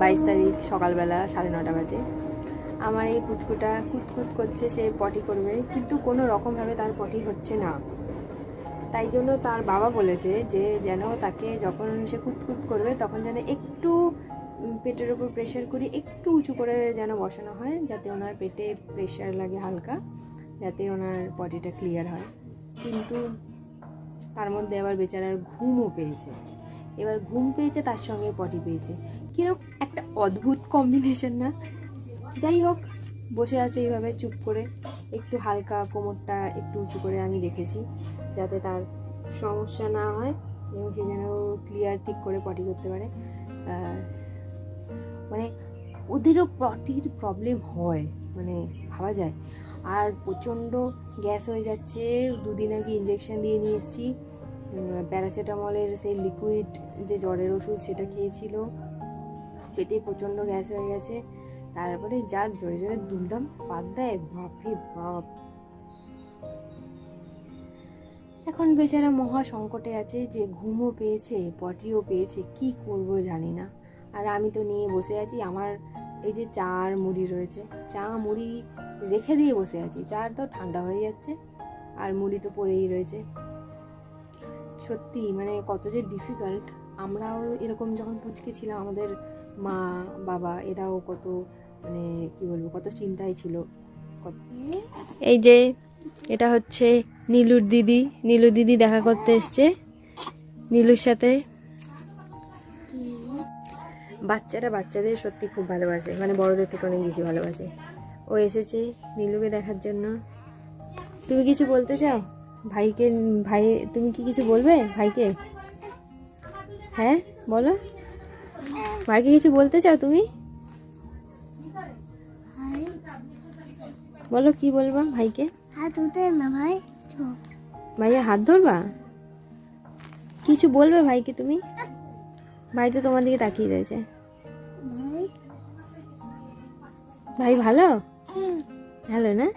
22 তারিখ সকালবেলা 9:30 বাজে। আমার এই পুচকুটা কুতকুত করছে, সে পটি করবে, কিন্তু কোনো রকমভাবে তার পটি হচ্ছে না। তাই জন্য তার বাবা বলেছে যে যেন তাকে যখন সে কুতকুত করবে তখন যেন একটু পেটের ওপর প্রেশার করি, একটু উঁচু করে যেন বসানো হয়, যাতে ওনার পেটে প্রেশার লাগে হালকা, যাতে ওনার পটিটা ক্লিয়ার হয়। কিন্তু তার মধ্যে আবার বেচারার ঘুমও পেয়েছে। এবার ঘুম পেয়েছে, তার সঙ্গে পটি পেয়েছে, কিরকম একটা অদ্ভুত কম্বিনেশন না? যাই হোক, বসে আছে এইভাবে চুপ করে, একটু হালকা কোমরটা একটু উঁচু করে আমি রেখেছি, যাতে তার সমস্যা না হয় এবং সে যেন ক্লিয়ার ঠিক করে পটি করতে পারে। মানে ওদেরও পটির প্রবলেম হয়, মানে ভাবা যায়। আর প্রচণ্ড গ্যাস হয়ে যাচ্ছে। 2 দিন আগে ইঞ্জেকশন দিয়ে নিয়ে এসেছি, প্যারাসিটামলের সেই লিকুইড যে জ্বরের ওষুধ সেটা খেয়েছিল। পেটে প্রচণ্ড গ্যাস হয়ে গেছে, তারপরে যা জোরে জোরে দুমদাম পাত দেয়, বাপরে বাপ। এখন বেচারা মহা সংকটে আছে, যে ঘুমও পেয়েছে, পটিও পেয়েছে, কি করব জানি না। আর আমি তো নিয়ে বসে আছি, আমার এই যে চা আর মুড়ি রয়েছে, চা মুড়ি রেখে দিয়ে বসে আছি। চা তো ঠান্ডা হয়ে যাচ্ছে আর মুড়ি তো পড়েই রয়েছে। সত্যি মানে কত যে ডিফিকাল্ট। আমরাও এরকম যখন পুচকে ছিলাম, আমাদের মা বাবা এরাও কত, মানে কি বলবো, কত চিন্তায় ছিল। এই যে এটা হচ্ছে নীলুর দিদি, নীলু দিদি দেখা করতে এসছে নীলুর সাথে। বাচ্চারা বাচ্চাদের সত্যি খুব ভালোবাসে, মানে বড়দের থেকে অনেক বেশি ভালোবাসে। ও এসেছে নীলুকে দেখার জন্য। তুমি কিছু বলতে চাও ভাইকে? ভাই, তুমি কি কিছু বলবে ভাইকে? হ্যাঁ বলো, ভাইকে কিছু বলতে চাও তুমি? বলো কি বলবা ভাইকে? ভাইয়ের হাত ধরবা? কিছু বলবে ভাইকে তুমি? ভাই তো তোমার দিকে তাকিয়ে রয়েছে। ভাই ভালো, ভালো না?